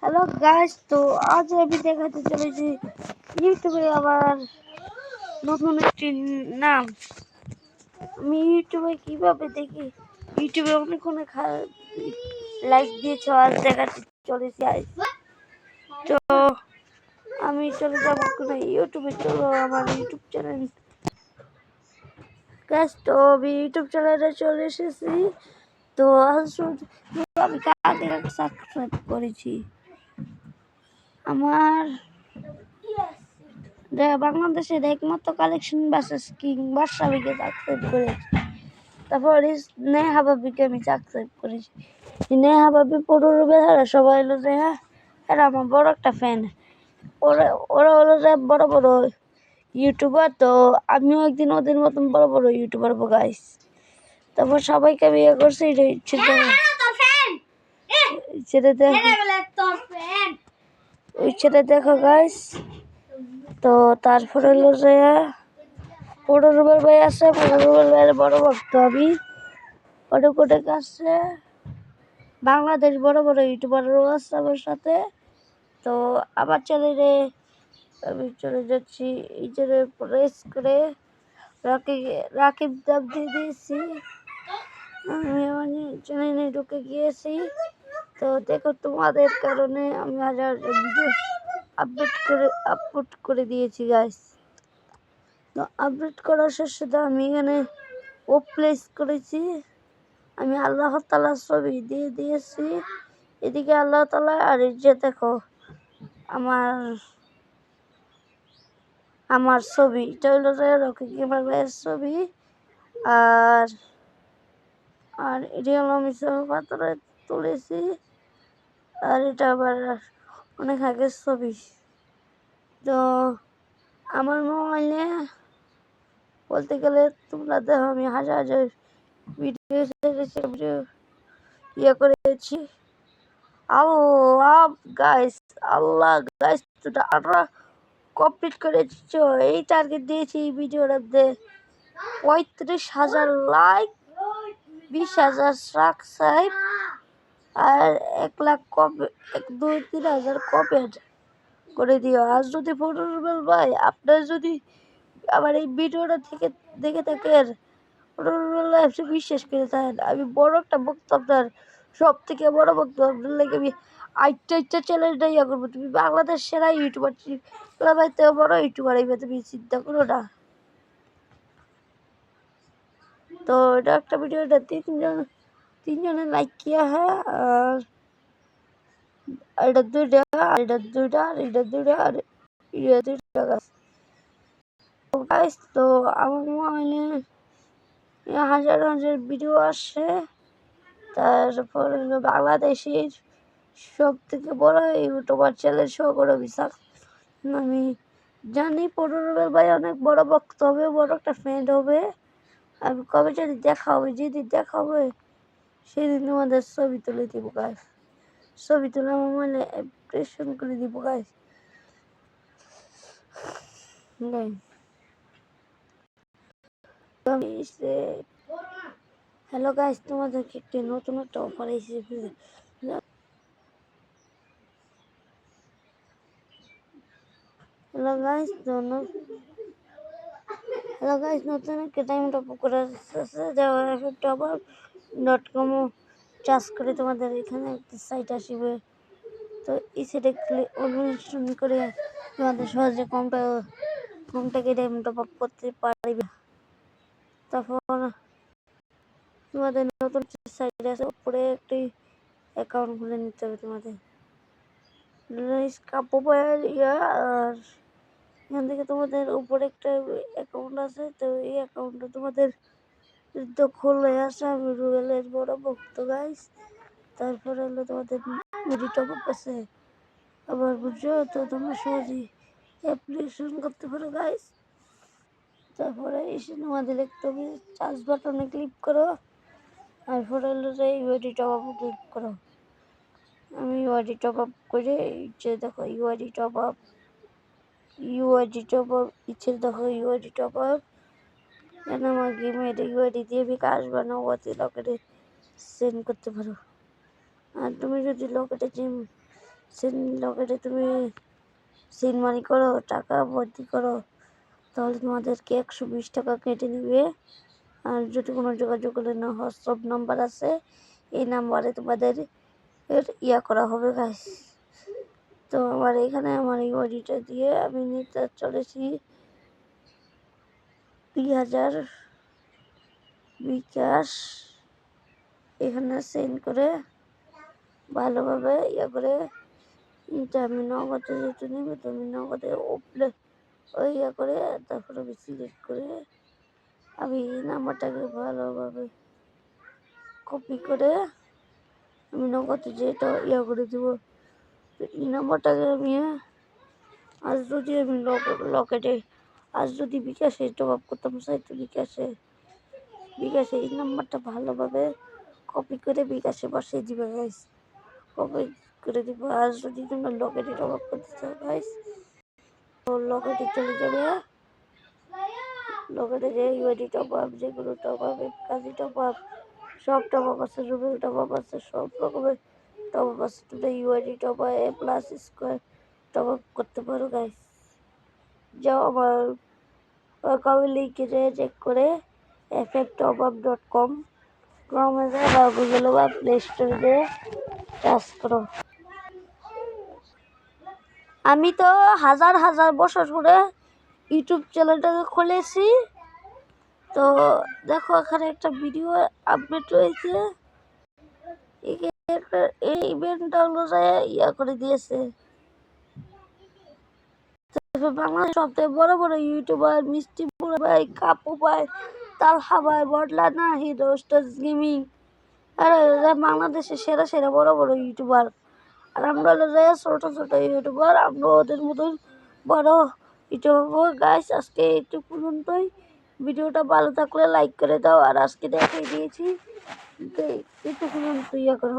Hello guys, তো আজ আমি দেখাতে চলেছি ইউটিউবে আবার নতুন একটি নাম। আমি ইউটিউবে কিভাবে দেখি, ইউটিউবে অনেক অনেক লাইক দিয়েছো, আজ দেখাতে চলেছি। তো আমি চলে যাবো কোনো ইউটিউবে, চলো আমার ইউটিউব চ্যানেল। গাইস, তো আমি ইউটিউব চ্যানেলে চলে এসেছি। তো আমি কাকে সাবস্ক্রাইব করেছি, আমার বাংলাদেশের একমাত্র কালেকশন ভার্সেস কিং বাদশাহীকে সাবস্ক্রাইব করেছি। তারপর নেহা বাবিকে আমি সাবস্ক্রাইব করেছি। নেহা বাবি পনেরো বেলা সবাই হলো যে হ্যাঁ, এরা আমার বড় একটা ফ্যান। ওরা ওরা হলো যে বড় বড় ইউটিউবার, তো আমিও একদিন ওদের মতন বড় বড় ইউটিউবার হবো গাইস। তারপর সবাইকে বিয়ে করছে, ছেড়ে দেখো গাইস। তো তারপরে হলো যে পনেরোবার ভাই আছে, পনেরোবার ভাইয়ের বড় ভক্ত আমি। অনেক অনেক আছে, বাংলাদেশ বড় বড় ইউটিউবারও আছে আমার সাথে। তো আমার চ্যানেলে আমি চলে যাচ্ছি, এই চ্যানেল প্রেস করে রাকিব দাম দিয়ে দিয়েছি। আমি আমার চ্যানেলে ঢুকে গিয়েছি। তো দেখো, তোমাদের কারণে আমি হাজার ভিডিও আপলোড করে দিয়েছি গাইস। তো আপডেট করার শেষে আমি এখানে প্লেস করেছি, আমি আল্লাহ তাআলার ছবি দিয়ে দিয়েছি। এদিকে আল্লাহ তাআলা, আর এই যে দেখো আমার ছবি, এটা হলো যে রকি গেমার ভাইয়ের ছবি। আর আর এটি হলো আমি পাথরে তুলেছি। আর এটা আবার অনেক আগের ছবি। তো আমার মোবাইলে বলতে গেলে তোমরা দেখো, আমি হাজার হাজার ভিডিও ইয়ে করেছি। আল্লাহ গাইস, আল্লাহ গাইস, আমরা কমপ্লিট করেছি। এই টার্গেট দিয়েছি এই ভিডিওটাতে 35,000 লাইক, 20,000 সাবস্ক্রাইব, আর 1 লাখ কমেন্ট, 2-3 হাজার কমেন্ট করে দিও। আর যদি পনেরো ভাই, আপনার যদি আমার এই ভিডিওটা থেকে দেখে থাকেন, বিশ্বাস করে থাকেন, আমি বড় একটা বক্তব্য, আপনার সব থেকে বড় বক্তব্য আপনার লাগে আমি আইটা চ্যালেঞ্জটা ইয়া করবো। তুমি বাংলাদেশ সেরা ইউটিউবার, ভাই তো বড় ইউটিউবার এইবার, তুমি চিন্তা করো না। তো এটা একটা ভিডিও, এটা তিনজনে লাইক কিয়া হ্যাঁ। আর এটা দুইটা, আর এটা দুইটা, আর এটা দুইটা, আর এটা দুইটা গাইস। তো আমার মোবাইলে হাজার হাজার ভিডিও আসে। তারপর বাংলাদেশের সব থেকে বড় ইউটিউবার চ্যানেল শো করে আমি জানি পনেরো ভাই অনেক বড় ভক্ত হবে, বড় একটা ফ্রেন্ড হবে। আমি কবে যদি দেখা হবে, যেদিন দেখা হবে সেদিন তোমাদের ছবি তুলে দিব গাইস। ছবি তুলে আমার মোবাইলে প্রেশন করে দিব গাইস। হ্যালো গাইস, তোমাদেরকে একটি নতুন একটা অফার এসেছে। হ্যালো গাইস, নতুন একটা টাইম টপ করে আসছে, টপ.com চার্জ করে তোমাদের এখানে একটা সাইট আসবে। তো এই সাইটে অনুসরণ করে তোমাদের সহজে কম টাকায় টাইম টপ আপ করতে পারবে। তারপর তোমাদের নতুন সাইট আছে, উপরে একটি অ্যাকাউন্ট খুলে নিতে হবে তোমাদের। আর এখান থেকে তোমাদের উপরে একটা অ্যাকাউন্ট আছে, তো এই অ্যাকাউন্টটা তোমাদের তো খুলে আসে। আমি রুবেলের বড় ভক্ত গাইস। তারপরে হলো তোমাদের টপ আপ আছে আবার, বুঝছো তো, তোমরা সহজেই অ্যাপ্লিকেশন করতে পারো গাইস। তারপরে এসে তোমাদের লিখতে হবে চার্জ বাটনে ক্লিক করো, তারপরে হলো যে ইউআইডি টপ আপ ক্লিক করো। আমি ইউআইডি টপ আপ করে ইচ্ছে দেখো ইউআইডি টপ আপ ইচ্ছে দেখো ইউআইডি টপ আপ। কেন আমার গেমে এটা ইউআইডি দিয়ে বিকাশ বা নগদে লকেটে সেন্ড করতে পারো। আর তুমি যদি লকেটে সেন্ড লকেটে তুমি সেন্ড মানি করো, টাকা ভর্তি করো, তাহলে তোমাদেরকে 120 টাকা কেটে নেবে। আর যদি কোনো যোগাযোগ করলে না, হোয়াটসঅ্যাপ নাম্বার আছে, এই নাম্বারে তোমাদের করা হবে গাইস। তো আমার এখানে আমার এই বডিটা দিয়ে আমি নিতে চলেছি 2000 বিকাশ। এখানে সেন্ড করে ভালোভাবে করে আমি নগদে যেতে নেবে, তুমি নগদে উপলে ওই করে তারপরে আমি সিলেক্ট করে আমি এই নাম্বারটাকে ভালোভাবে কপি করে আমি নগদে যেটা করে দেবো। তো এই নাম্বারটাকে আমি আজ যদি আমি লকেটে আজ যদি বিকাশে টপ আপ করতাম চাই, তো বিকাশে এই নাম্বারটা ভালোভাবে কপি করে বিকাশে বসিয়ে দিবে গাইস, কপি করে দিব। আর যদি তোমরা লকেটে টপ আপ করতে চাও গাইস, তো লকেটে চলে যাবে, লকেটে যে ইউআইডি টপ আপ, যেগুলো টপ আপ, কাজী টপ আপ, সব টপ আপ আছে, রুবেল টপ আপ আছে, সব রকমের টপ আপ আছে। তোমরা UID top up plus square top up করতে পারো গাইস। যাও আমার অ্যাকাউন্ট লিঙ্কে যেয়ে চেক করে fftopup.com ক্রমে যায় বা গুগলে বা প্লে স্টোরে যেয়ে চার্জ করো। আমি তো হাজার হাজার বছর ধরে ইউটিউব চ্যানেলটাকে খুলেছি। তো দেখো এখানে একটা ভিডিও আপডেট রয়েছে, এই ইভেন্টটা হলো করে দিয়েছে। বাংলাদেশ সবথেকে বড় বড় ইউটিউবার মিষ্টি ভাই, কাপু ভাই, তালহা ভাই, বটলা নাহিদ, রোস্টার্স গেমিং, আর বাংলাদেশের সেরা সেরা বড় বড় ইউটিউবার। আর আমরা হলো ছোট ছোট ইউটিউবার, আমরা ওদের মতন বড় ইউটিউবার গাইস। আজকে একটু পর্যন্তই। ভিডিওটা ভালো থাকলে লাইক করে দাও। আর আজকে দেখিয়ে দিয়েছি একটু পর্যন্ত করো।